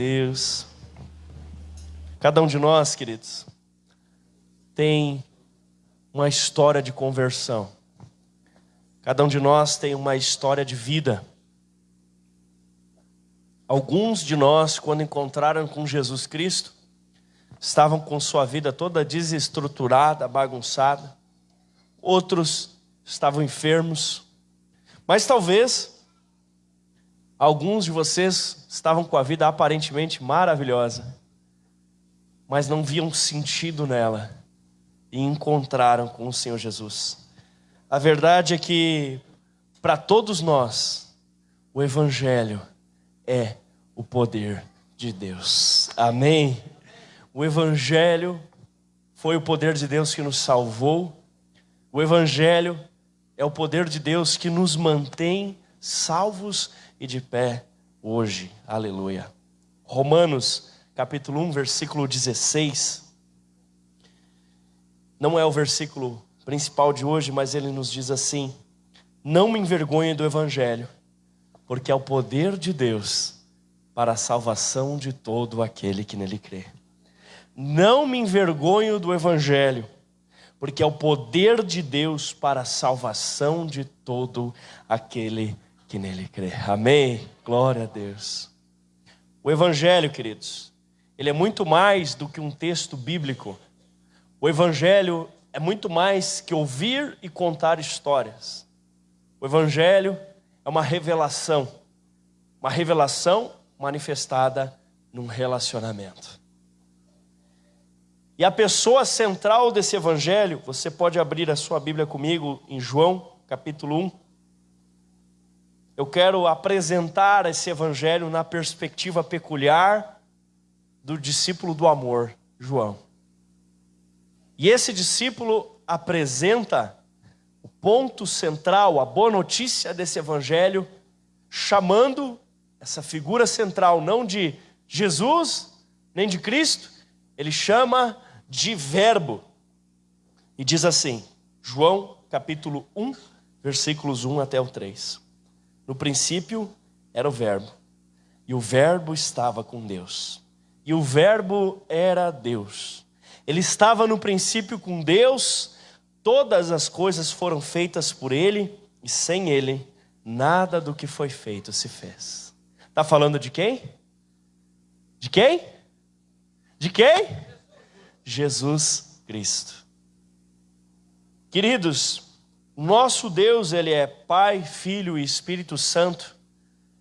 Deus. Cada um de nós, queridos, tem uma história de conversão. Cada um de nós tem uma história de vida. Alguns de nós, quando encontraram com Jesus Cristo, estavam com sua vida toda desestruturada, bagunçada. Outros estavam enfermos. Mas talvez alguns de vocês estavam com a vida aparentemente maravilhosa, mas não viam sentido nela e encontraram com o Senhor Jesus. A verdade é que, para todos nós, o Evangelho é o poder de Deus. Amém? O Evangelho foi o poder de Deus que nos salvou. O Evangelho é o poder de Deus que nos mantém salvos e de pé hoje. Aleluia. Romanos, capítulo 1, versículo 16. Não é o versículo principal de hoje, mas ele nos diz assim: não me envergonhe do Evangelho, porque é o poder de Deus para a salvação de todo aquele que nele crê. Não me envergonho do Evangelho, porque é o poder de Deus para a salvação de todo aquele que nele crê. Amém? Glória a Deus. O Evangelho, queridos, ele é muito mais do que um texto bíblico. O Evangelho é muito mais que ouvir e contar histórias. O Evangelho é uma revelação manifestada num relacionamento. E a pessoa central desse Evangelho, você pode abrir a sua Bíblia comigo em João, capítulo 1. Eu quero apresentar esse Evangelho na perspectiva peculiar do discípulo do amor, João. E esse discípulo apresenta o ponto central, a boa notícia desse Evangelho, chamando essa figura central não de Jesus, nem de Cristo, ele chama de Verbo. E diz assim, João capítulo 1, versículos 1 até o 3. No princípio era o Verbo, e o Verbo estava com Deus, e o Verbo era Deus. Ele estava no princípio com Deus, todas as coisas foram feitas por Ele, e sem Ele, nada do que foi feito se fez. Está falando de quem? De quem? De quem? Jesus Cristo. Queridos, nosso Deus, Ele é Pai, Filho e Espírito Santo,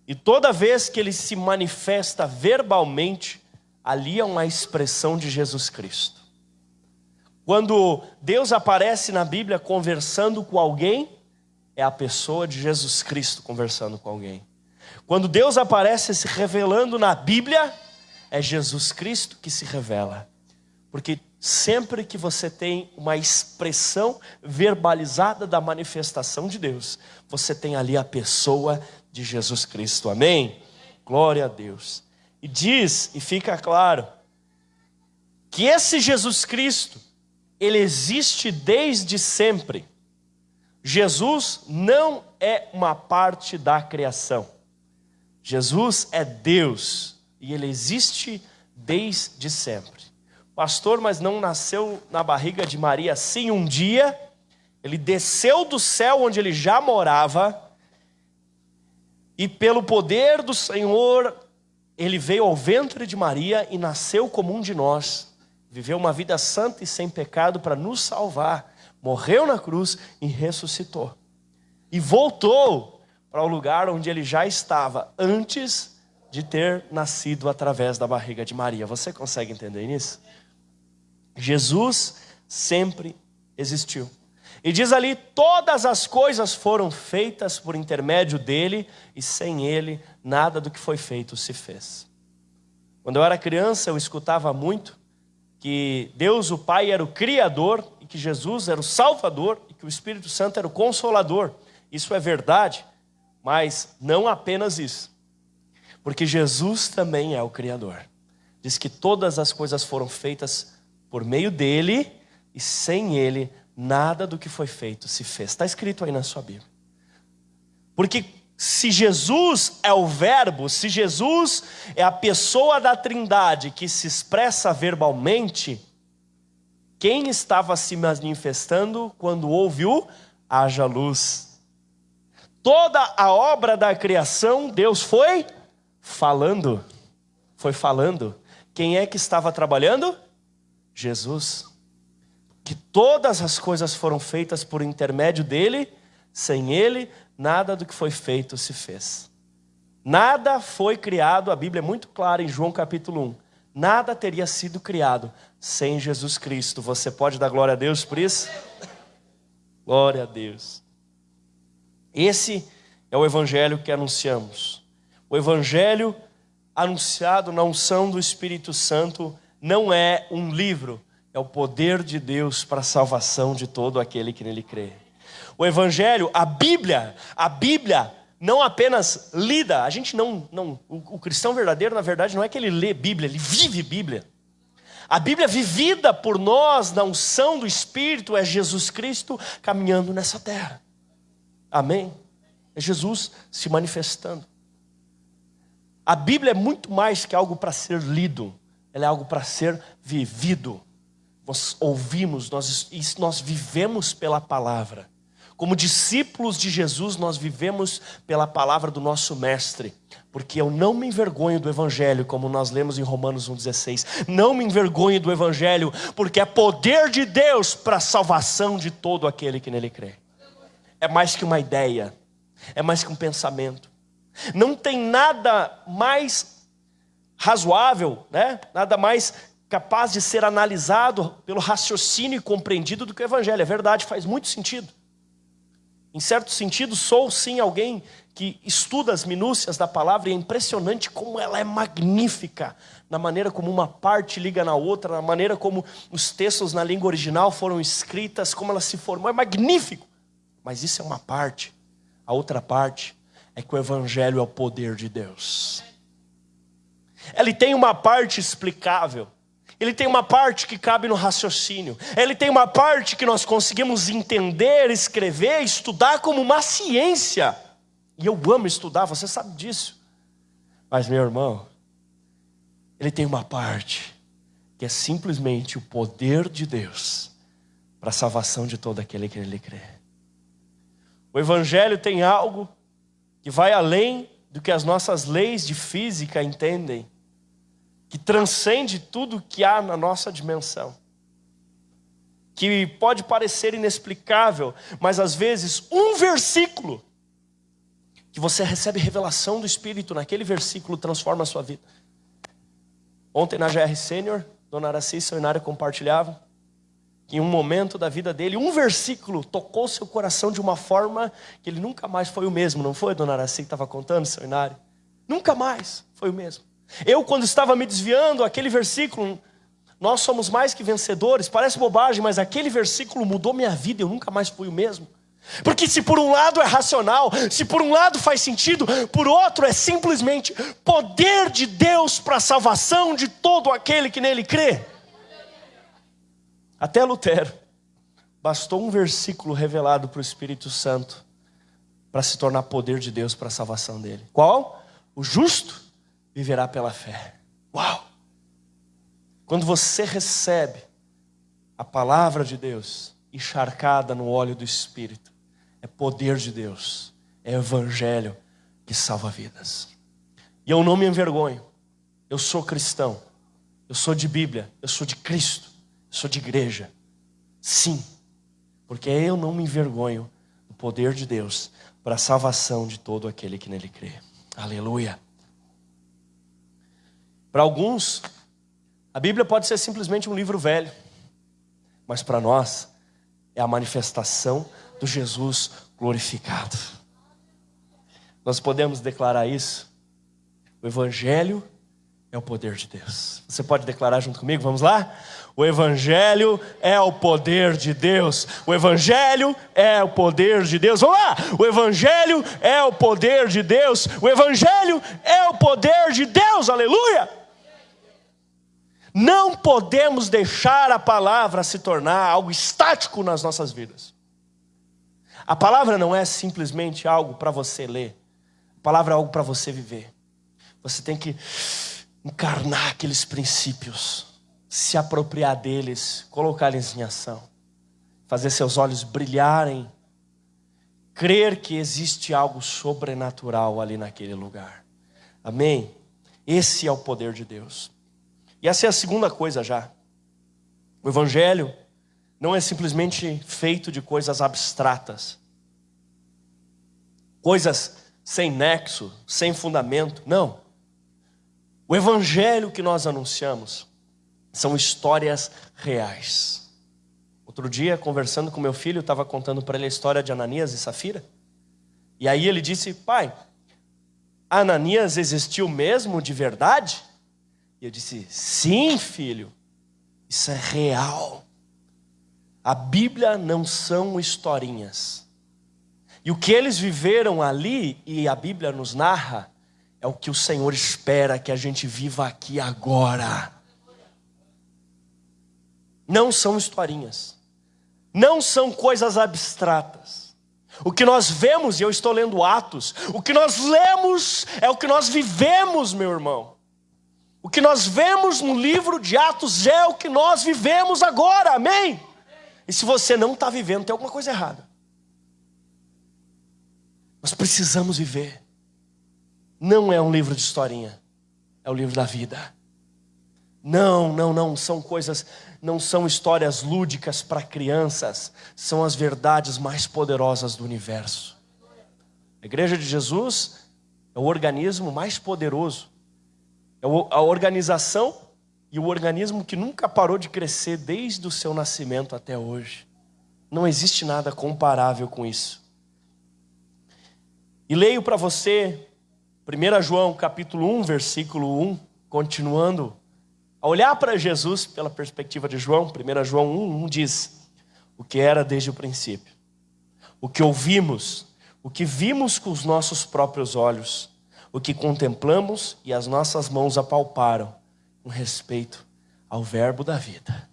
e toda vez que Ele se manifesta verbalmente, ali é uma expressão de Jesus Cristo. Quando Deus aparece na Bíblia conversando com alguém, é a pessoa de Jesus Cristo conversando com alguém. Quando Deus aparece se revelando na Bíblia, é Jesus Cristo que se revela. Porque sempre que você tem uma expressão verbalizada da manifestação de Deus, você tem ali a pessoa de Jesus Cristo. Amém? Glória a Deus. E diz, e fica claro, que esse Jesus Cristo, Ele existe desde sempre. Jesus não é uma parte da criação. Jesus é Deus e Ele existe desde sempre. Pastor, mas não nasceu na barriga de Maria sim um dia? Ele desceu do céu onde Ele já morava e pelo poder do Senhor, Ele veio ao ventre de Maria e nasceu como um de nós. Viveu uma vida santa e sem pecado para nos salvar. Morreu na cruz e ressuscitou. E voltou para o lugar onde Ele já estava antes de ter nascido através da barriga de Maria. Você consegue entender isso? Jesus sempre existiu. E diz ali, todas as coisas foram feitas por intermédio dEle, e sem Ele, nada do que foi feito se fez. Quando eu era criança, eu escutava muito que Deus, o Pai, era o Criador, e que Jesus era o Salvador, e que o Espírito Santo era o Consolador. Isso é verdade, mas não apenas isso. Porque Jesus também é o Criador. Diz que todas as coisas foram feitas por meio dEle, e sem Ele, nada do que foi feito se fez. Está escrito aí na sua Bíblia. Porque Se Jesus é o verbo, se Jesus é a pessoa da Trindade que se expressa verbalmente, quem estava se manifestando quando houve o haja luz? Toda a obra da criação, Deus foi falando. Foi falando. Quem é que estava trabalhando? Jesus. Que todas as coisas foram feitas por intermédio dele, sem ele, nada do que foi feito se fez. Nada foi criado, a Bíblia é muito clara em João capítulo 1. Nada teria sido criado sem Jesus Cristo. Você pode dar glória a Deus por isso? Glória a Deus. Esse é o evangelho que anunciamos. O evangelho anunciado na unção do Espírito Santo não é um livro, é o poder de Deus para a salvação de todo aquele que nele crê. O evangelho, a Bíblia não apenas lida, a gente o cristão verdadeiro, na verdade, não é que ele lê Bíblia, ele vive Bíblia. A Bíblia vivida por nós, na unção do Espírito, é Jesus Cristo caminhando nessa terra. Amém? É Jesus se manifestando. A Bíblia é muito mais que algo para ser lido, ela é algo para ser vivido. Nós ouvimos, nós vivemos pela palavra. Como discípulos de Jesus, nós vivemos pela palavra do nosso Mestre. Porque eu não me envergonho do Evangelho, como nós lemos em Romanos 1,16. Não me envergonho do Evangelho, porque é poder de Deus para a salvação de todo aquele que nele crê. É mais que uma ideia, é mais que um pensamento. Não tem nada mais razoável, né? Nada mais capaz de ser analisado pelo raciocínio e compreendido do que o Evangelho. É verdade, faz muito sentido. Em certo sentido, sou sim alguém que estuda as minúcias da palavra e é impressionante como ela é magnífica, na maneira como uma parte liga na outra, na maneira como os textos na língua original foram escritas, como ela se formou, é magnífico. Mas isso é uma parte. A outra parte é que o Evangelho é o poder de Deus. Ele tem uma parte explicável. Ele tem uma parte que cabe no raciocínio. Ele tem uma parte que nós conseguimos entender, escrever, estudar como uma ciência. E eu amo estudar, você sabe disso. Mas meu irmão, ele tem uma parte que é simplesmente o poder de Deus para a salvação de todo aquele que nele crê. O Evangelho tem algo que vai além do que as nossas leis de física entendem, que transcende tudo que há na nossa dimensão, que pode parecer inexplicável, mas às vezes um versículo, que você recebe revelação do Espírito, naquele versículo transforma a sua vida. Ontem na GR Sênior, Dona Araci e Seu Inário compartilhavam, que em um momento da vida dele, um versículo tocou seu coração de uma forma que ele nunca mais foi o mesmo, não foi, Dona Araci que estava contando, Seu Inário? Nunca mais foi o mesmo. Eu, quando estava me desviando, aquele versículo, nós somos mais que vencedores, parece bobagem, mas aquele versículo mudou minha vida, eu nunca mais fui o mesmo. Porque se por um lado é racional, se por um lado faz sentido, por outro é simplesmente poder de Deus para a salvação de todo aquele que nele crê. Até Lutero, bastou um versículo revelado para o Espírito Santo para se tornar poder de Deus para a salvação dele. Qual? O justo viverá pela fé. Uau! Quando você recebe a palavra de Deus encharcada no óleo do Espírito, é poder de Deus, é evangelho que salva vidas. E eu não me envergonho, eu sou cristão, eu sou de Bíblia, eu sou de Cristo, eu sou de igreja. Sim, porque eu não me envergonho do poder de Deus para a salvação de todo aquele que nele crê. Aleluia! Para alguns, a Bíblia pode ser simplesmente um livro velho, mas para nós é a manifestação do Jesus glorificado. Nós podemos declarar isso. O Evangelho é o poder de Deus. Você pode declarar junto comigo? Vamos lá? O Evangelho é o poder de Deus. O Evangelho é o poder de Deus. Vamos lá! O Evangelho é o poder de Deus. O Evangelho é o poder de Deus. Aleluia! Não podemos deixar a palavra se tornar algo estático nas nossas vidas. A palavra não é simplesmente algo para você ler. A palavra é algo para você viver. Você tem que encarnar aqueles princípios, se apropriar deles, colocá-los em ação, fazer seus olhos brilharem, crer que existe algo sobrenatural ali naquele lugar. Amém? Esse é o poder de Deus. E essa é a segunda coisa já. O Evangelho não é simplesmente feito de coisas abstratas, coisas sem nexo, sem fundamento. Não. O Evangelho que nós anunciamos são histórias reais. Outro dia, conversando com meu filho, estava contando para ele a história de Ananias e Safira. E aí ele disse: pai, Ananias existiu mesmo de verdade? E eu disse: sim, filho, isso é real. A Bíblia não são historinhas. E o que eles viveram ali, e a Bíblia nos narra, é o que o Senhor espera que a gente viva aqui agora. Não são historinhas. Não são coisas abstratas. O que nós vemos, e eu estou lendo Atos, o que nós lemos é o que nós vivemos, meu irmão. O que nós vemos no livro de Atos é o que nós vivemos agora, amém? E se você não está vivendo, tem alguma coisa errada. Nós precisamos viver. Não é um livro de historinha, é o livro da vida. Não são coisas, não são histórias lúdicas para crianças, são as verdades mais poderosas do universo. A Igreja de Jesus é o organismo mais poderoso, é a organização e o organismo que nunca parou de crescer desde o seu nascimento até hoje. Não existe nada comparável com isso. E leio para você 1 João capítulo 1, versículo 1, continuando a olhar para Jesus pela perspectiva de João. 1 João 1 diz: o que era desde o princípio, o que ouvimos, o que vimos com os nossos próprios olhos, o que contemplamos e as nossas mãos apalparam, com respeito ao verbo da vida.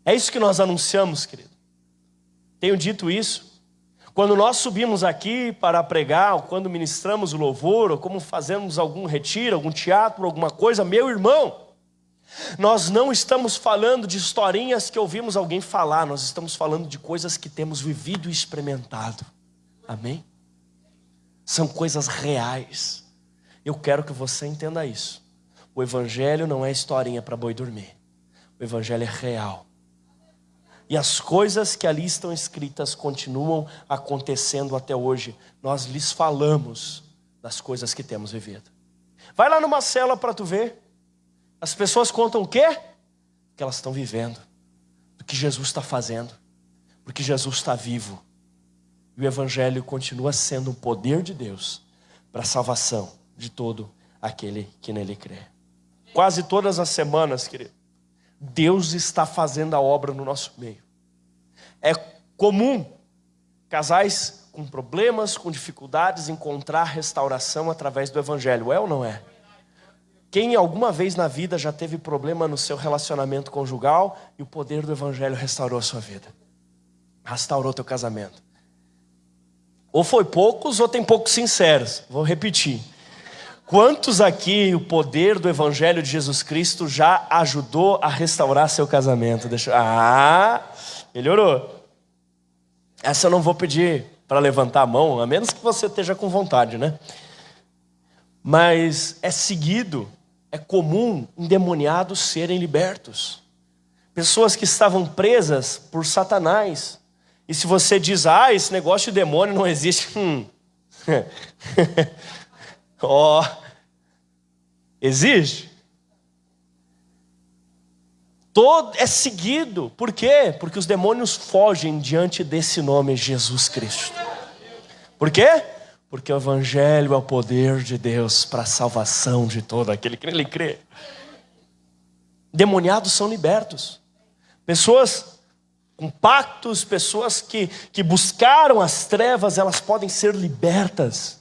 É isso que nós anunciamos, querido. Tenho dito isso. Quando nós subimos aqui para pregar, ou quando ministramos o louvor, ou como fazemos algum retiro, algum teatro, alguma coisa, meu irmão, nós não estamos falando de historinhas que ouvimos alguém falar, nós estamos falando de coisas que temos vivido e experimentado. Amém? São coisas reais. Eu quero que você entenda isso. O Evangelho não é historinha para boi dormir. O Evangelho é real. E as coisas que ali estão escritas continuam acontecendo até hoje. Nós lhes falamos das coisas que temos vivido. Vai lá numa cela para tu ver. As pessoas contam o quê? O que elas estão vivendo. Do que Jesus está fazendo. Porque Jesus está vivo. E o Evangelho continua sendo um poder de Deus para a salvação de todo aquele que nele crê. Quase todas as semanas, querido, Deus está fazendo a obra no nosso meio. É comum casais com problemas, com dificuldades, encontrar restauração através do Evangelho. É ou não é? Quem alguma vez na vida já teve problema no seu relacionamento conjugal e o poder do Evangelho restaurou a sua vida? Restaurou teu casamento. Ou foi poucos ou tem poucos sinceros. Vou repetir. Quantos aqui o poder do Evangelho de Jesus Cristo já ajudou a restaurar seu casamento? Melhorou. Essa eu não vou pedir para levantar a mão, a menos que você esteja com vontade, né? Mas é seguido, é comum endemoniados serem libertos. Pessoas que estavam presas por Satanás. E se você diz, esse negócio de demônio não existe. Existe. Todo é seguido. Por quê? Porque os demônios fogem diante desse nome Jesus Cristo. Por quê? Porque o Evangelho é o poder de Deus para a salvação de todo aquele que nele crê. Demoniados são libertos. Pessoas com pactos, pessoas que buscaram as trevas, elas podem ser libertas.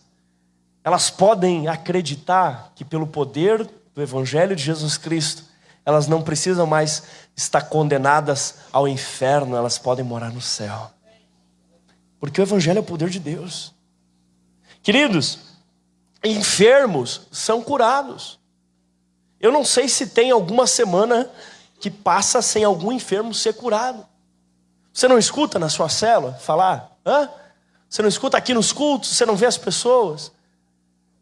Elas podem acreditar que pelo poder do Evangelho de Jesus Cristo, elas não precisam mais estar condenadas ao inferno, elas podem morar no céu. Porque o Evangelho é o poder de Deus. Queridos, enfermos são curados. Eu não sei se tem alguma semana que passa sem algum enfermo ser curado. Você não escuta na sua célula falar? Você não escuta aqui nos cultos? Você não vê as pessoas?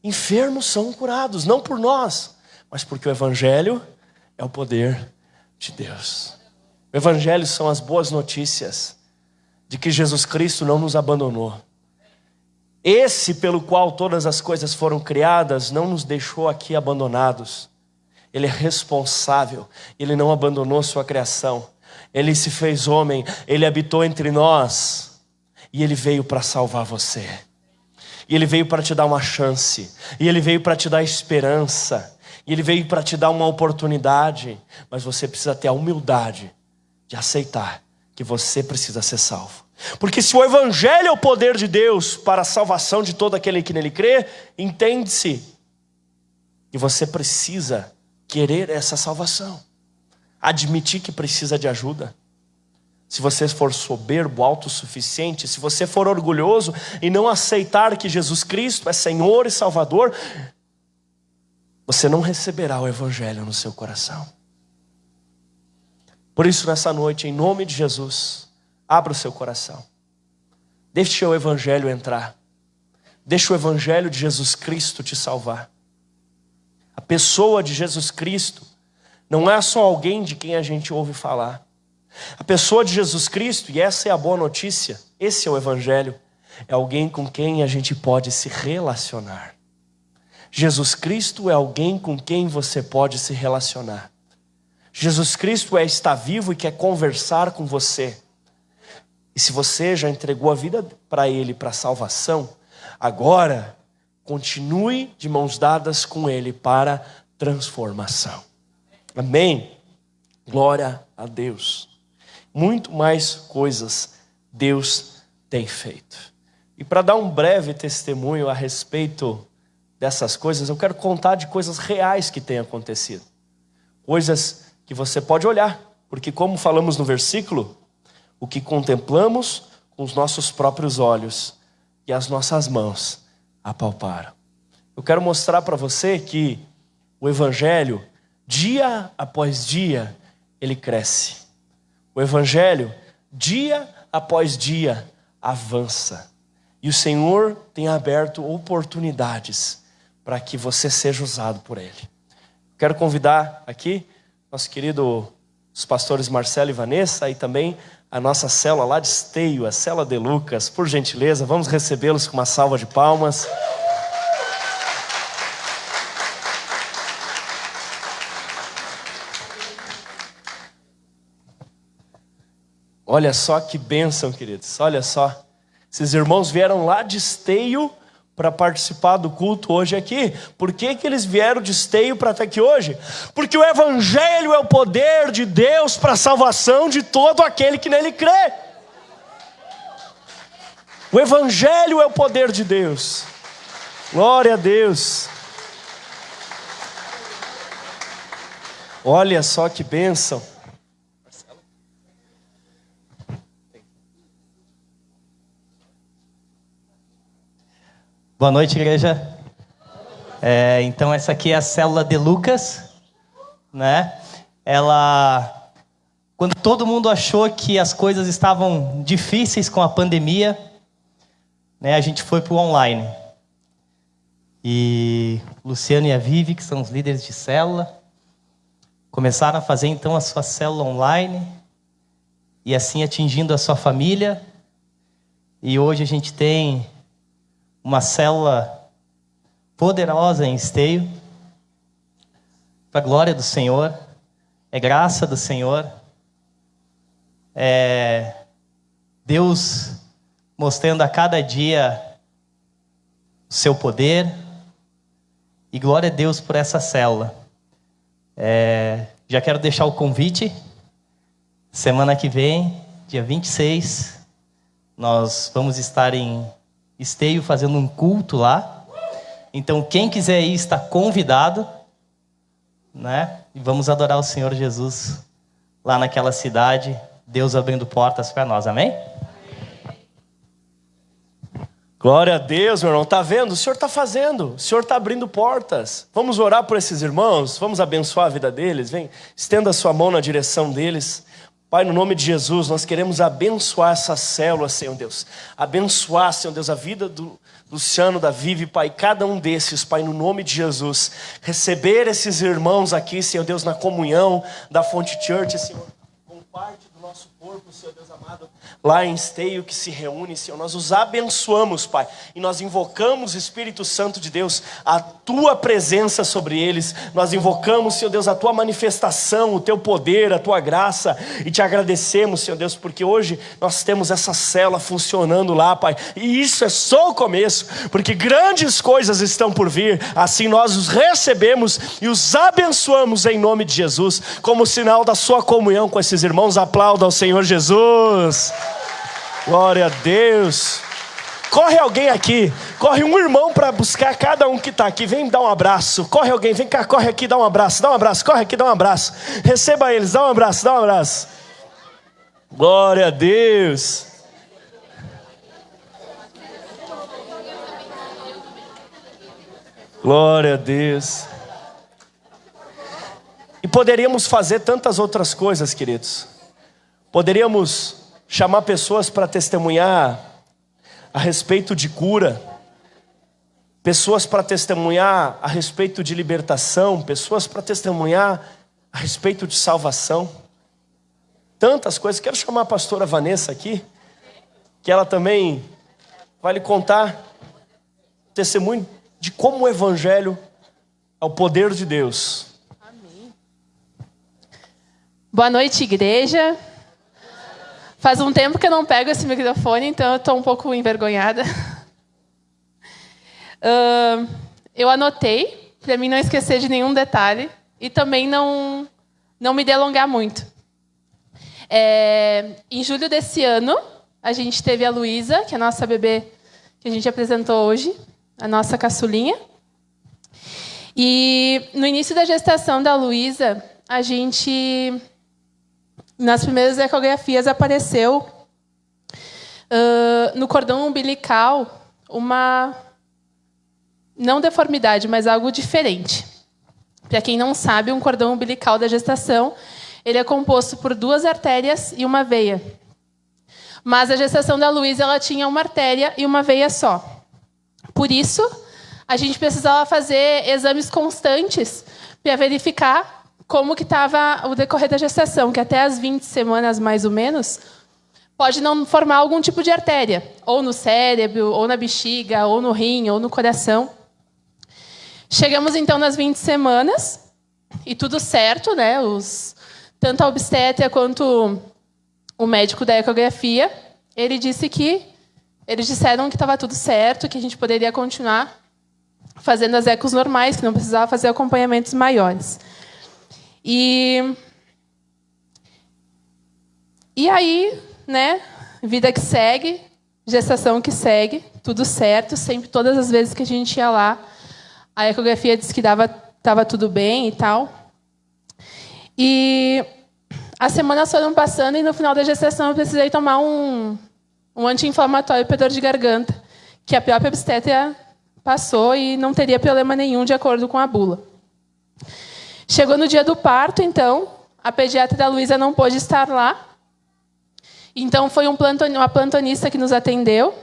Enfermos são curados, não por nós, mas porque o Evangelho é o poder de Deus. O Evangelho são as boas notícias de que Jesus Cristo não nos abandonou. Esse pelo qual todas as coisas foram criadas não nos deixou aqui abandonados. Ele é responsável, Ele não abandonou sua criação. Ele se fez homem, Ele habitou entre nós e Ele veio para salvar você. E Ele veio para te dar uma chance, e Ele veio para te dar esperança, e Ele veio para te dar uma oportunidade, mas você precisa ter a humildade de aceitar que você precisa ser salvo. Porque se o Evangelho é o poder de Deus para a salvação de todo aquele que nele crê, entende-se que você precisa querer essa salvação, admitir que precisa de ajuda. Se você for soberbo, autossuficiente, se você for orgulhoso e não aceitar que Jesus Cristo é Senhor e Salvador, você não receberá o Evangelho no seu coração. Por isso, nessa noite, em nome de Jesus, abra o seu coração. Deixe o Evangelho entrar. Deixe o Evangelho de Jesus Cristo te salvar. A pessoa de Jesus Cristo não é só alguém de quem a gente ouve falar. A pessoa de Jesus Cristo, e essa é a boa notícia, esse é o Evangelho, é alguém com quem a gente pode se relacionar. Jesus Cristo é alguém com quem você pode se relacionar. Jesus Cristo está vivo e quer conversar com você. E se você já entregou a vida para Ele, para a salvação, agora continue de mãos dadas com Ele para transformação. Amém? Glória a Deus. Muito mais coisas Deus tem feito. E para dar um breve testemunho a respeito dessas coisas, eu quero contar de coisas reais que têm acontecido. Coisas que você pode olhar, porque como falamos no versículo, o que contemplamos com os nossos próprios olhos e as nossas mãos apalparam. Eu quero mostrar para você que o Evangelho, dia após dia, ele cresce. O Evangelho, dia após dia, avança. E o Senhor tem aberto oportunidades para que você seja usado por Ele. Quero convidar aqui nosso querido os pastores Marcelo e Vanessa e também a nossa célula lá de Esteio, a célula de Lucas. Por gentileza, vamos recebê-los com uma salva de palmas. Olha só que bênção, queridos. Olha só. Esses irmãos vieram lá de Esteio para participar do culto hoje aqui. Por que eles vieram de Esteio para estar aqui hoje? Porque o Evangelho é o poder de Deus para a salvação de todo aquele que nele crê. O Evangelho é o poder de Deus. Glória a Deus. Olha só que bênção. Boa noite, igreja. Então essa aqui é a célula de Lucas, né? Quando todo mundo achou que as coisas estavam difíceis com a pandemia, né, a gente foi para o online. E o Luciano e a Vivi, que são os líderes de célula, começaram a fazer então a sua célula online e assim atingindo a sua família. E hoje a gente tem uma célula poderosa em Esteio, para a glória do Senhor, é graça do Senhor, é Deus mostrando a cada dia o seu poder, e glória a Deus por essa célula. Já quero deixar o convite, semana que vem, dia 26, nós vamos estar em Esteio fazendo um culto lá. Então quem quiser ir está convidado, né? E vamos adorar o Senhor Jesus lá naquela cidade, Deus abrindo portas para nós, amém? Glória a Deus, meu irmão. Está vendo? O Senhor está fazendo. O Senhor está abrindo portas. Vamos orar por esses irmãos. Vamos abençoar a vida deles. Vem, estenda a sua mão na direção deles. Pai, no nome de Jesus, nós queremos abençoar essa célula, Senhor Deus. Abençoar, Senhor Deus, a vida do Luciano, da Vivi, Pai. Cada um desses, Pai, no nome de Jesus. Receber esses irmãos aqui, Senhor Deus, na comunhão da Fonte Church, Senhor. Com parte do nosso corpo, Senhor Deus amado. Lá em Esteio que se reúne, Senhor, nós os abençoamos, Pai, e nós invocamos, Espírito Santo de Deus, a Tua presença sobre eles, nós invocamos, Senhor Deus, a Tua manifestação, o Teu poder, a Tua graça, e Te agradecemos, Senhor Deus, porque hoje nós temos essa célula funcionando lá, Pai, e isso é só o começo, porque grandes coisas estão por vir, assim nós os recebemos e os abençoamos em nome de Jesus, como sinal da Sua comunhão com esses irmãos. Aplauda ao Senhor Jesus. Glória a Deus. Corre alguém aqui, corre um irmão para buscar cada um que está aqui. Vem dar um abraço. Corre alguém, vem cá, corre aqui, dá um abraço. Corre aqui, dá um abraço. Receba eles, dá um abraço. Glória a Deus. Glória a Deus. E poderíamos fazer tantas outras coisas, queridos. Poderíamos chamar pessoas para testemunhar a respeito de cura, pessoas para testemunhar a respeito de libertação, pessoas para testemunhar a respeito de salvação. Tantas coisas. Quero chamar a pastora Vanessa aqui, que ela também vai lhe contar testemunho de como o evangelho é o poder de Deus. Amém. Boa noite, igreja. Faz um tempo que eu não pego esse microfone, então eu estou um pouco envergonhada. Eu anotei, para mim não esquecer de nenhum detalhe, e também não me delongar muito. Em julho desse ano, a gente teve a Luísa, que é a nossa bebê que a gente apresentou hoje, a nossa caçulinha. E no início da gestação da Luísa, a gente... Nas primeiras ecografias apareceu no cordão umbilical uma, não deformidade, mas algo diferente. Para quem não sabe, um cordão umbilical da gestação, ele é composto por 2 artérias e uma veia. Mas a gestação da Luísa, ela tinha uma artéria e uma veia só. Por isso, a gente precisava fazer exames constantes para verificar como que estava o decorrer da gestação, que até as 20 semanas, mais ou menos, pode não formar algum tipo de artéria, ou no cérebro, ou na bexiga, ou no rim, ou no coração. Chegamos, então, nas 20 semanas, e tudo certo, né? Tanto a obstetra quanto o médico da ecografia, eles disseram que estava tudo certo, que a gente poderia continuar fazendo as ecos normais, que não precisava fazer acompanhamentos maiores. E aí, né, vida que segue, gestação que segue, tudo certo, sempre, todas as vezes que a gente ia lá, a ecografia disse que estava tudo bem e tal. E as semanas foram passando e no final da gestação eu precisei tomar um anti-inflamatório para dor de garganta, que a própria obstetra passou e não teria problema nenhum de acordo com a bula. Chegou no dia do parto, então, a pediatra da Luísa não pôde estar lá. Então, foi uma plantonista que nos atendeu.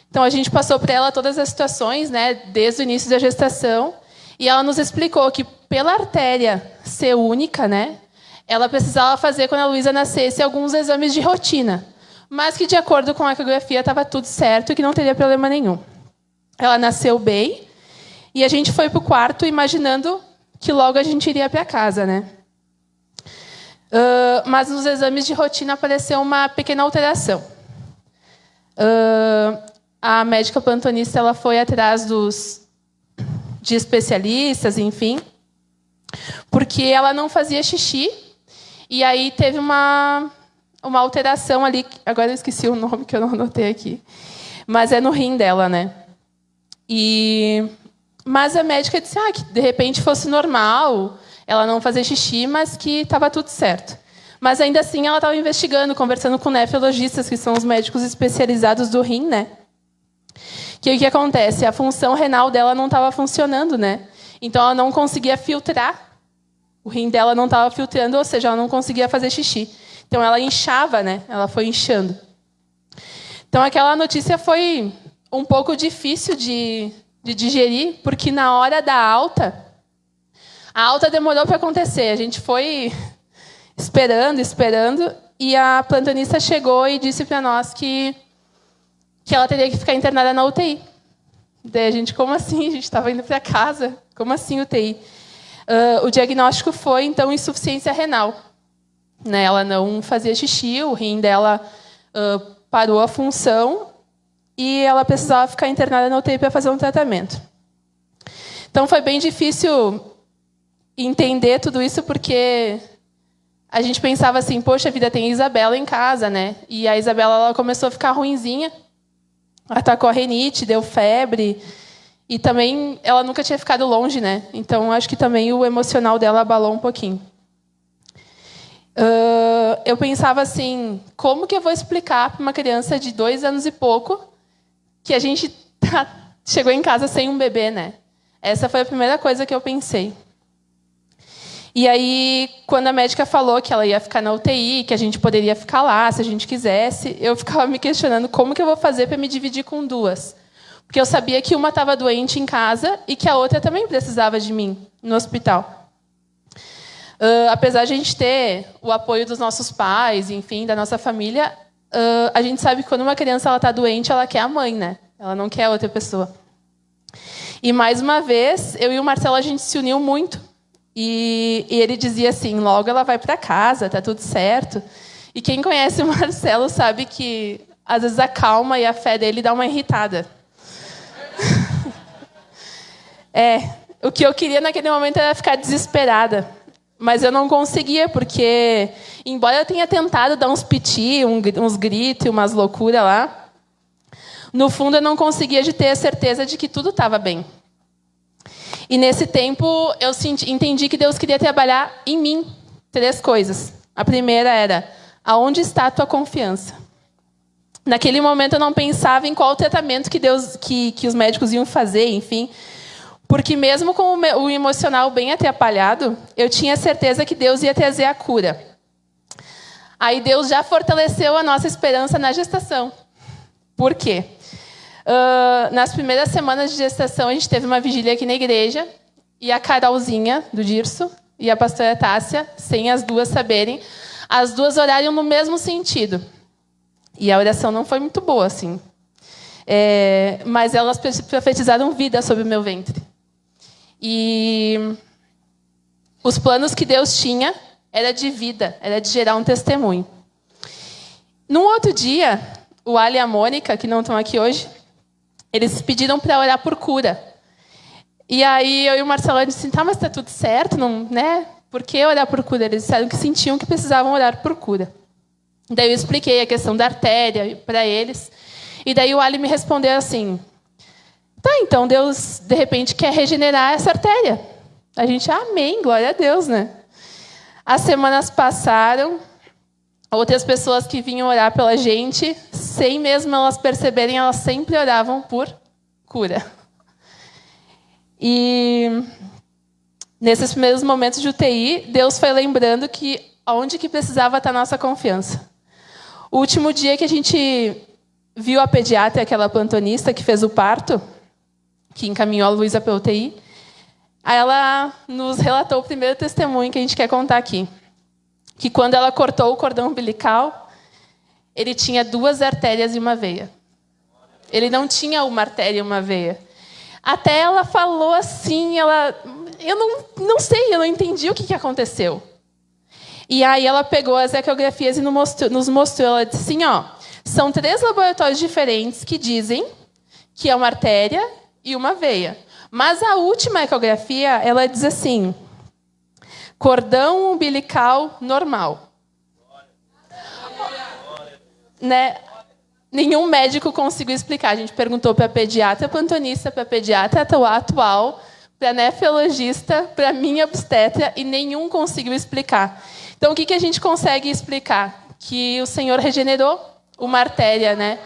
Então, a gente passou para ela todas as situações, né, desde o início da gestação. E ela nos explicou que, pela artéria ser única, né, ela precisava fazer, quando a Luísa nascesse, alguns exames de rotina. Mas que, de acordo com a ecografia, estava tudo certo e que não teria problema nenhum. Ela nasceu bem. E a gente foi para o quarto imaginando que logo a gente iria para casa, né? Mas nos exames de rotina apareceu uma pequena alteração. A médica plantonista, ela foi atrás de especialistas, enfim, porque ela não fazia xixi, e aí teve uma alteração ali, agora eu esqueci o nome que eu não anotei aqui, mas é no rim dela, né? Mas a médica disse que de repente fosse normal ela não fazer xixi, mas que estava tudo certo. Mas ainda assim ela estava investigando, conversando com nefrologistas, que são os médicos especializados do rim, né? Que o que acontece? A função renal dela não estava funcionando, né? Então ela não conseguia filtrar. O rim dela não estava filtrando, ou seja, ela não conseguia fazer xixi. Então ela inchava, né? Ela foi inchando. Então aquela notícia foi um pouco difícil de digerir, porque na hora da alta, a alta demorou para acontecer. A gente foi esperando, e a plantonista chegou e disse para nós que ela teria que ficar internada na UTI. Daí a gente, como assim? A gente estava indo para casa. Como assim UTI? O diagnóstico foi, então, insuficiência renal. Né? Ela não fazia xixi, o rim dela parou a função e ela precisava ficar internada na UTI para fazer um tratamento. Então, foi bem difícil entender tudo isso, porque a gente pensava assim, poxa vida, tem a Isabela em casa, né? E a Isabela ela começou a ficar ruinzinha, atacou a renite, deu febre, e também ela nunca tinha ficado longe, né? Então, acho que também o emocional dela abalou um pouquinho. Eu pensava assim, como que eu vou explicar para uma criança de 2 anos e pouco que a gente chegou em casa sem um bebê, né? Essa foi a primeira coisa que eu pensei. E aí, quando a médica falou que ela ia ficar na UTI, que a gente poderia ficar lá se a gente quisesse, eu ficava me questionando como que eu vou fazer para me dividir com 2. Porque eu sabia que uma estava doente em casa e que a outra também precisava de mim no hospital. Apesar de a gente ter o apoio dos nossos pais, enfim, da nossa família, a gente sabe que quando uma criança está doente, ela quer a mãe, né? Ela não quer outra pessoa. E, mais uma vez, eu e o Marcelo, a gente se uniu muito. E ele dizia assim, logo ela vai para casa, tá tudo certo. E quem conhece o Marcelo sabe que, às vezes, a calma e a fé dele dá uma irritada. O que eu queria naquele momento era ficar desesperada. Mas eu não conseguia, porque, embora eu tenha tentado dar uns piti, uns gritos, umas loucuras lá, no fundo eu não conseguia ter a certeza de que tudo estava bem. E nesse tempo eu entendi que Deus queria trabalhar em mim 3 coisas. A primeira era, aonde está a tua confiança? Naquele momento eu não pensava em qual tratamento que os médicos iam fazer, enfim. Porque mesmo com o emocional bem atrapalhado, eu tinha certeza que Deus ia trazer a cura. Aí Deus já fortaleceu a nossa esperança na gestação. Por quê? Nas primeiras semanas de gestação, a gente teve uma vigília aqui na igreja, e a Carolzinha, do Dirso, e a pastora Tássia, sem as 2 saberem, as 2 oraram no mesmo sentido. E a oração não foi muito boa, assim. Mas elas profetizaram vida sobre o meu ventre. E os planos que Deus tinha era de vida, era de gerar um testemunho. Num outro dia, o Ali e a Mônica, que não estão aqui hoje, eles pediram para orar por cura. E aí eu e o Marcelo disseram, tá, mas está tudo certo, não, né? Por que orar por cura? Eles disseram que sentiam que precisavam orar por cura. Daí eu expliquei a questão da artéria para eles. E daí o Ali me respondeu assim, tá, então Deus, de repente, quer regenerar essa artéria. A gente, amém, glória a Deus, né? As semanas passaram, outras pessoas que vinham orar pela gente, sem mesmo elas perceberem, elas sempre oravam por cura. E nesses primeiros momentos de UTI, Deus foi lembrando que onde que precisava estar a nossa confiança. O último dia que a gente viu a pediatra, aquela plantonista que fez o parto, que encaminhou a Luísa para a UTI, aí ela nos relatou o primeiro testemunho que a gente quer contar aqui. Que quando ela cortou o cordão umbilical, ele tinha 2 artérias e uma veia. Ele não tinha uma artéria e uma veia. Até ela falou assim, eu não sei, eu não entendi o que aconteceu. E aí ela pegou as ecografias e nos mostrou, ela disse assim, são 3 laboratórios diferentes que dizem que é uma artéria e uma veia. Mas a última ecografia, ela diz assim, cordão umbilical normal. Né? Nenhum médico conseguiu explicar. A gente perguntou para a pediatra plantonista, para a pediatra atual, para a nefrologista, para a minha obstetra, e nenhum conseguiu explicar. Então, o que a gente consegue explicar? Que o Senhor regenerou uma artéria, né?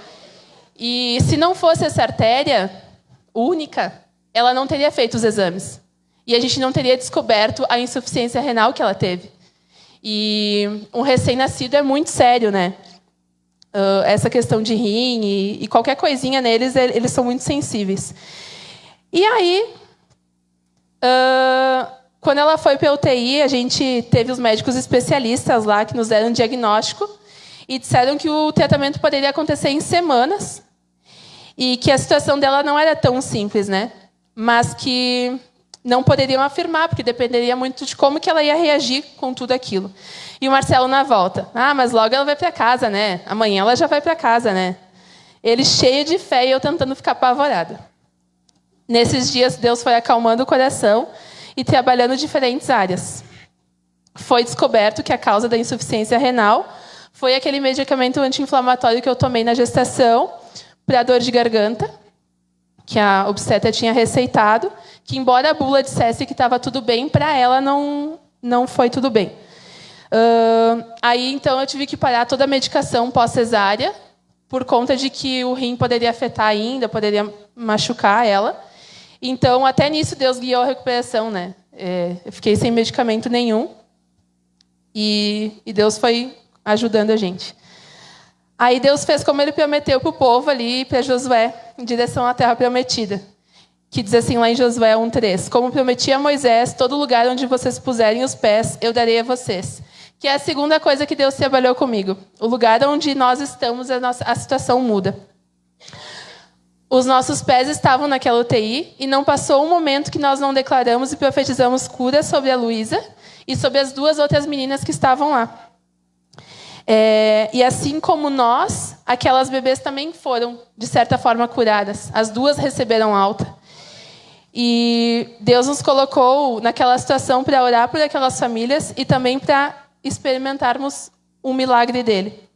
E se não fosse essa artéria única, ela não teria feito os exames. E a gente não teria descoberto a insuficiência renal que ela teve. E um recém-nascido é muito sério, né? Essa questão de rim e qualquer coisinha neles, eles são muito sensíveis. E aí, quando ela foi para a UTI, a gente teve os médicos especialistas lá que nos deram um diagnóstico e disseram que o tratamento poderia acontecer em semanas e que a situação dela não era tão simples, né? Mas que não poderiam afirmar, porque dependeria muito de como que ela ia reagir com tudo aquilo. E o Marcelo na volta. Mas logo ela vai para casa, né? Amanhã ela já vai para casa, né? Ele cheio de fé e eu tentando ficar apavorada. Nesses dias, Deus foi acalmando o coração e trabalhando em diferentes áreas. Foi descoberto que a causa da insuficiência renal foi aquele medicamento anti-inflamatório que eu tomei na gestação para dor de garganta, que a obstetra tinha receitado, que embora a bula dissesse que estava tudo bem, para ela não foi tudo bem. Aí, então, eu tive que parar toda a medicação pós-cesárea, por conta de que o rim poderia afetar ainda, poderia machucar ela. Então, até nisso, Deus guiou a recuperação, né? Eu fiquei sem medicamento nenhum. E Deus foi ajudando a gente. Aí Deus fez como Ele prometeu para o povo ali, para Josué, em direção à terra prometida. Que diz assim lá em Josué 1:3. Como prometi a Moisés, todo lugar onde vocês puserem os pés, eu darei a vocês. Que é a segunda coisa que Deus trabalhou comigo. O lugar onde nós estamos, a situação muda. Os nossos pés estavam naquela UTI e não passou um momento que nós não declaramos e profetizamos cura sobre a Luísa e sobre as 2 outras meninas que estavam lá. E assim como nós, aquelas bebês também foram, de certa forma, curadas. As 2 receberam alta. E Deus nos colocou naquela situação para orar por aquelas famílias e também para experimentarmos um milagre dele.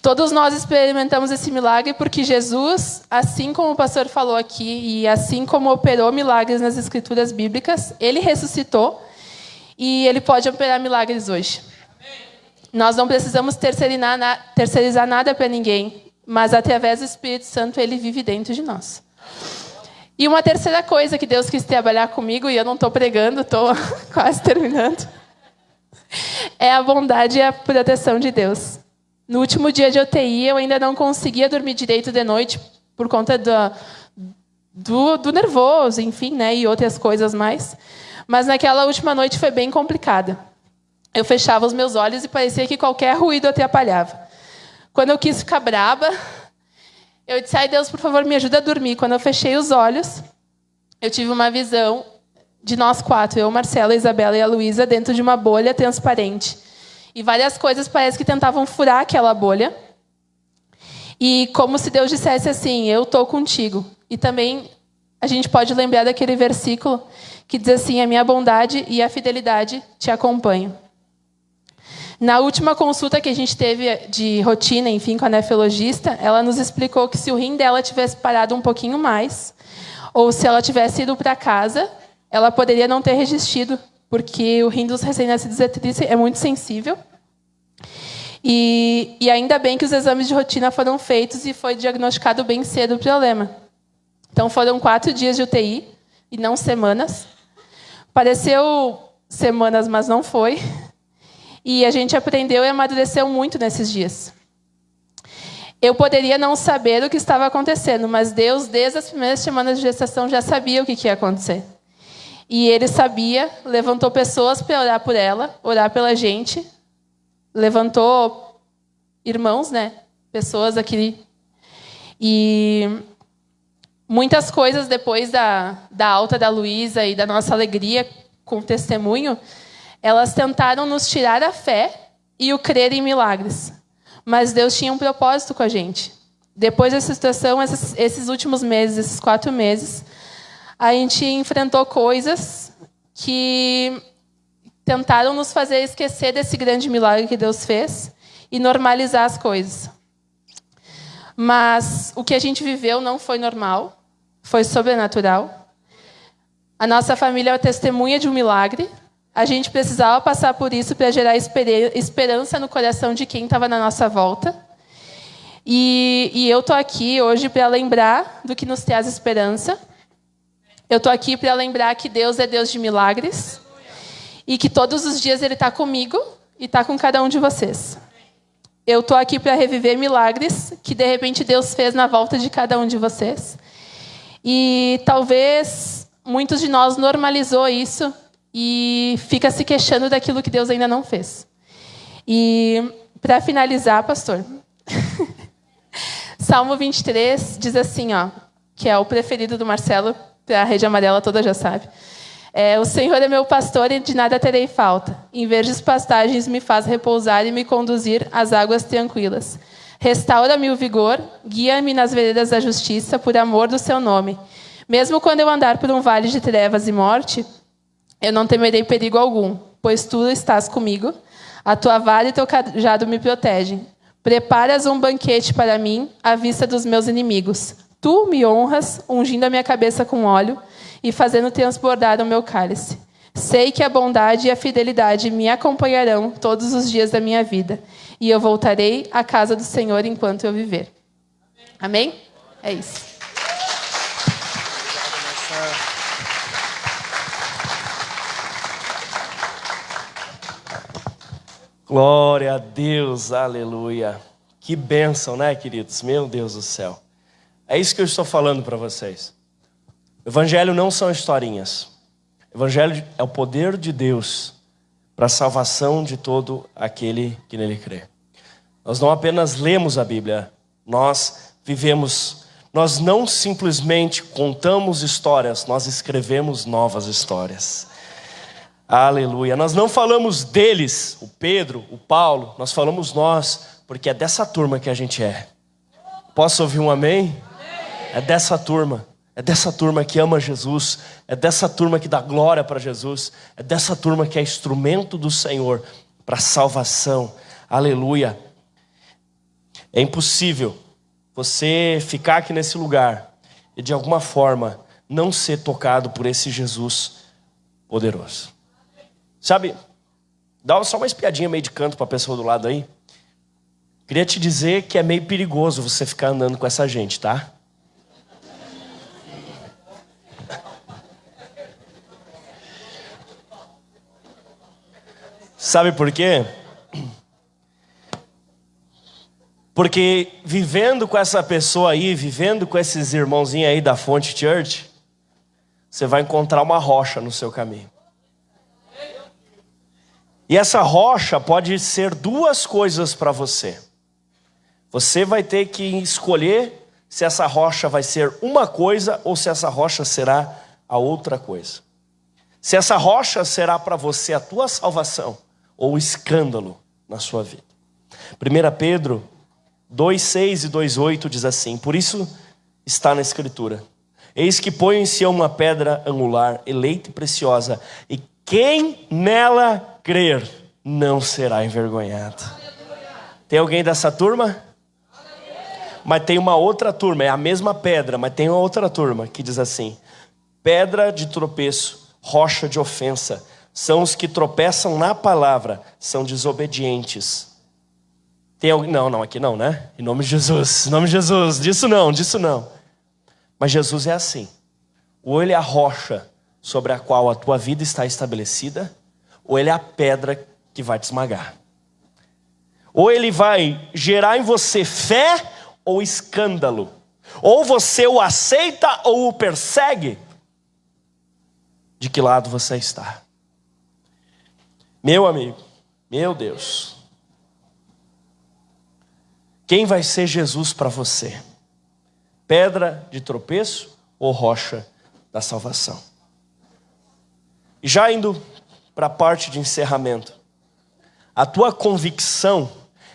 Todos nós experimentamos esse milagre porque Jesus, assim como o pastor falou aqui, e assim como operou milagres nas escrituras bíblicas, ele ressuscitou e ele pode operar milagres hoje. Nós não precisamos terceirizar nada para ninguém, mas através do Espírito Santo ele vive dentro de nós. E uma terceira coisa que Deus quis trabalhar comigo, e eu não estou pregando, estou quase terminando, é a bondade e a proteção de Deus. No último dia de UTI, eu ainda não conseguia dormir direito de noite por conta do nervoso, enfim, né, e outras coisas mais. Mas naquela última noite foi bem complicada. Eu fechava os meus olhos e parecia que qualquer ruído atrapalhava. Quando eu quis ficar braba, eu disse, Deus, por favor, me ajuda a dormir. Quando eu fechei os olhos, eu tive uma visão de nós 4, eu, Marcela, a Isabela e a Luísa, dentro de uma bolha transparente. E várias coisas parece que tentavam furar aquela bolha. E como se Deus dissesse assim, eu estou contigo. E também a gente pode lembrar daquele versículo que diz assim, a minha bondade e a fidelidade te acompanham. Na última consulta que a gente teve de rotina, enfim, com a nefrologista, ela nos explicou que se o rim dela tivesse parado um pouquinho mais, ou se ela tivesse ido para casa, ela poderia não ter resistido, porque o rim dos recém-nascidos é muito sensível. E ainda bem que os exames de rotina foram feitos e foi diagnosticado bem cedo o problema. Então foram 4 dias de UTI, e não semanas. Pareceu semanas, mas não foi. E a gente aprendeu e amadureceu muito nesses dias. Eu poderia não saber o que estava acontecendo, mas Deus, desde as primeiras semanas de gestação, já sabia o que ia acontecer. E Ele sabia, levantou pessoas para orar por ela, orar pela gente. Levantou irmãos, né? Pessoas aqui. E muitas coisas depois da alta da Luísa e da nossa alegria com o testemunho, elas tentaram nos tirar a fé e o crer em milagres. Mas Deus tinha um propósito com a gente. Depois dessa situação, esses últimos meses, esses 4 meses, a gente enfrentou coisas que tentaram nos fazer esquecer desse grande milagre que Deus fez e normalizar as coisas. Mas o que a gente viveu não foi normal, foi sobrenatural. A nossa família é testemunha de um milagre. A gente precisava passar por isso para gerar esperança no coração de quem estava na nossa volta. E eu tô aqui hoje para lembrar do que nos traz esperança. Eu tô aqui para lembrar que Deus é Deus de milagres e que todos os dias Ele está comigo e está com cada um de vocês. Eu tô aqui para reviver milagres que de repente Deus fez na volta de cada um de vocês. E talvez muitos de nós normalizou isso e fica se queixando daquilo que Deus ainda não fez. E para finalizar, pastor, Salmo 23 diz assim, ó, que é o preferido do Marcelo, a Rede Amarela toda já sabe. O Senhor é meu pastor e de nada terei falta. Em verdes pastagens me faz repousar e me conduzir às águas tranquilas. Restaura-me o vigor, guia-me nas veredas da justiça, por amor do seu nome. Mesmo quando eu andar por um vale de trevas e morte, eu não temerei perigo algum, pois tu estás comigo. A tua vara e teu cajado me protegem. Preparas um banquete para mim à vista dos meus inimigos. Tu me honras, ungindo a minha cabeça com óleo e fazendo transbordar o meu cálice. Sei que a bondade e a fidelidade me acompanharão todos os dias da minha vida, e eu voltarei à casa do Senhor enquanto eu viver. Amém? É isso. Glória a Deus, aleluia. Que bênção, né, queridos? Meu Deus do céu. É isso que eu estou falando para vocês. O Evangelho não são historinhas. O Evangelho é o poder de Deus para a salvação de todo aquele que nele crê. Nós não apenas lemos a Bíblia, nós vivemos. Nós não simplesmente contamos histórias, nós escrevemos novas histórias. Aleluia. Nós não falamos deles, o Pedro, o Paulo, nós falamos nós, porque é dessa turma que a gente é. Posso ouvir um amém? É dessa turma. É dessa turma que ama Jesus. É dessa turma que dá glória para Jesus. É dessa turma que é instrumento do Senhor para salvação. Aleluia. É impossível você ficar aqui nesse lugar e de alguma forma não ser tocado por esse Jesus poderoso. Sabe, dá só uma espiadinha meio de canto para a pessoa do lado aí. Queria te dizer que é meio perigoso você ficar andando com essa gente, tá? Sabe por quê? Porque vivendo com essa pessoa aí, vivendo com esses irmãozinhos aí da Fonte Church, você vai encontrar uma rocha no seu caminho. E essa rocha pode ser duas coisas para você. Você vai ter que escolher se essa rocha vai ser uma coisa ou se essa rocha será a outra coisa. Se essa rocha será para você a tua salvação ou escândalo na sua vida. 1 Pedro 2,6 e 2,8 diz assim: por isso está na Escritura: eis que ponho em Sião uma pedra angular, eleita e preciosa, e quem nela crer não será envergonhado. Tem alguém dessa turma? Mas tem uma outra turma, é a mesma pedra, mas tem uma outra turma que diz assim: pedra de tropeço, rocha de ofensa, são os que tropeçam na palavra, são desobedientes. Tem alguém? Não, aqui não, né? Em nome de Jesus, em nome de Jesus, disso não. Mas Jesus é assim: ou ele é a rocha sobre a qual a tua vida está estabelecida, ou ele é a pedra que vai te esmagar. Ou ele vai gerar em você fé ou escândalo. Ou você o aceita ou o persegue. De que lado você está? Meu amigo, meu Deus. Quem vai ser Jesus para você? Pedra de tropeço ou rocha da salvação? E já indo para a parte de encerramento. A tua convicção,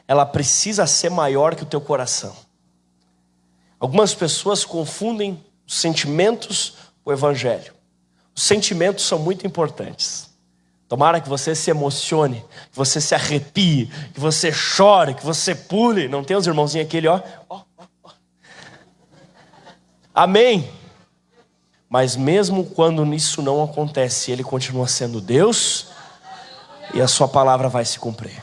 ela precisa ser maior que o teu coração. Algumas pessoas confundem os sentimentos com o evangelho. Os sentimentos são muito importantes. Tomara que você se emocione, que você se arrepie, que você chore, que você pule. Não tem os irmãozinhos aquele, ó. Amém? Mas mesmo quando isso não acontece, Ele continua sendo Deus e a sua palavra vai se cumprir.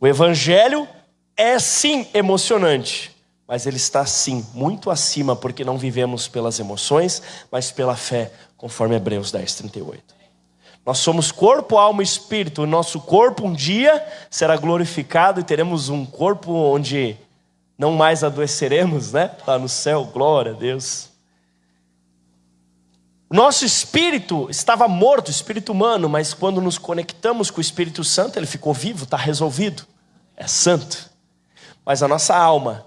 O Evangelho é sim emocionante, mas ele está sim muito acima, porque não vivemos pelas emoções, mas pela fé, conforme Hebreus 10:38. Nós somos corpo, alma e espírito. O nosso corpo um dia será glorificado e teremos um corpo onde não mais adoeceremos, né? Lá no céu, glória a Deus. O nosso espírito estava morto, o espírito humano, mas quando nos conectamos com o Espírito Santo, ele ficou vivo, está resolvido, é santo. Mas a nossa alma,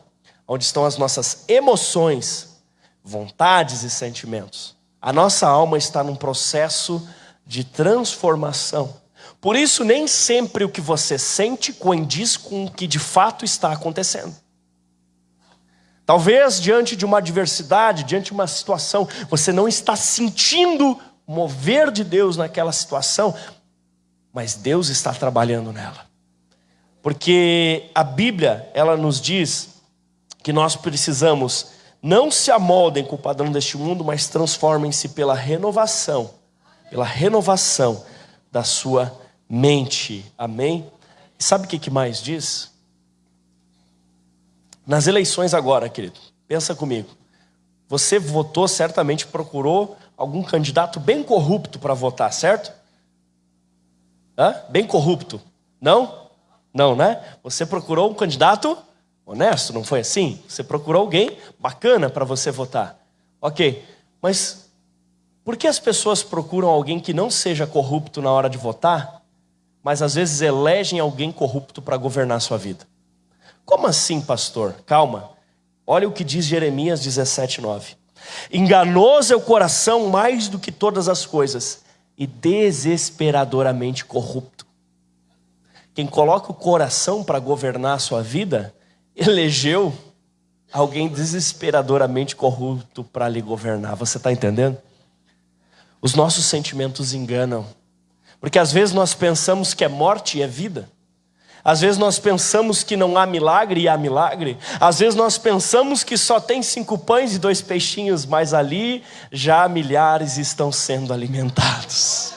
onde estão as nossas emoções, vontades e sentimentos, a nossa alma está num processo de transformação. Por isso, nem sempre o que você sente coincide com o que de fato está acontecendo. Talvez diante de uma adversidade, diante de uma situação, você não está sentindo o mover de Deus naquela situação, mas Deus está trabalhando nela. Porque a Bíblia, ela nos diz que nós precisamos, não se amoldem com o padrão deste mundo, mas transformem-se pela renovação da sua mente. Amém? E sabe o que mais diz? Nas eleições agora, querido, pensa comigo. Você votou, certamente procurou algum candidato bem corrupto para votar, certo? Bem corrupto. Não? Não, né? Você procurou um candidato honesto, não foi assim? Você procurou alguém bacana para você votar. Ok, mas por que as pessoas procuram alguém que não seja corrupto na hora de votar, mas às vezes elegem alguém corrupto para governar a sua vida? Como assim, pastor? Calma. Olha o que diz Jeremias 17:9. Enganoso é o coração mais do que todas as coisas e desesperadoramente corrupto. Quem coloca o coração para governar a sua vida, elegeu alguém desesperadoramente corrupto para lhe governar. Você está entendendo? Os nossos sentimentos enganam. Porque às vezes nós pensamos que é morte e é vida. Às vezes nós pensamos que não há milagre e há milagre. Às vezes nós pensamos que só tem 5 pães e 2 peixinhos, mas ali já milhares estão sendo alimentados.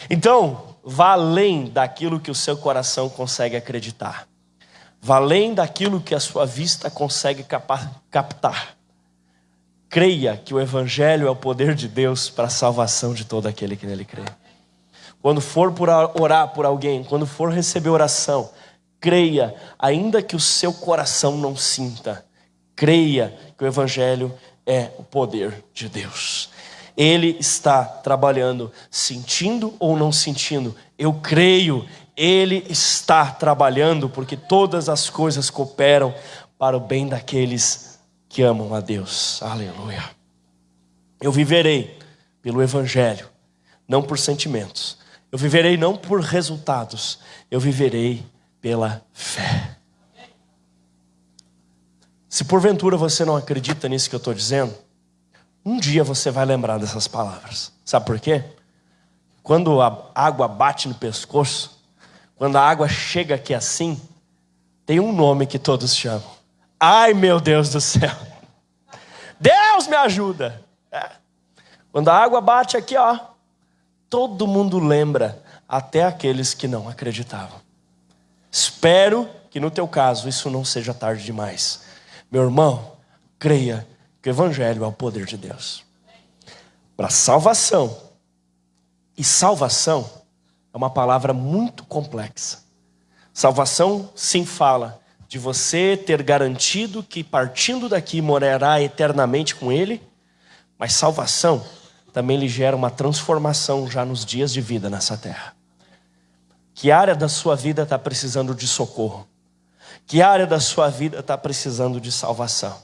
Então, vá além daquilo que o seu coração consegue acreditar. Vá além daquilo que a sua vista consegue captar. Creia que o Evangelho é o poder de Deus para a salvação de todo aquele que nele crê. Quando for orar por alguém, quando for receber oração, creia, ainda que o seu coração não sinta, creia que o Evangelho é o poder de Deus. Ele está trabalhando, sentindo ou não sentindo, eu creio, Ele está trabalhando, porque todas as coisas cooperam para o bem daqueles que amam a Deus. Aleluia. Eu viverei pelo Evangelho, não por sentimentos. Eu viverei não por resultados, eu viverei pela fé. Se porventura você não acredita nisso que eu estou dizendo, um dia você vai lembrar dessas palavras. Sabe por quê? Quando a água bate no pescoço, quando a água chega aqui assim, tem um nome que todos chamam. Ai, meu Deus do céu. Deus me ajuda. Quando a água bate aqui, todo mundo lembra, até aqueles que não acreditavam. Espero que no teu caso isso não seja tarde demais. Meu irmão, creia que o Evangelho é o poder de Deus para salvação. E salvação é uma palavra muito complexa. Salvação sim fala de você ter garantido que partindo daqui morará eternamente com Ele, mas salvação também lhe gera uma transformação já nos dias de vida nessa terra. Que área da sua vida está precisando de socorro? Que área da sua vida está precisando de salvação?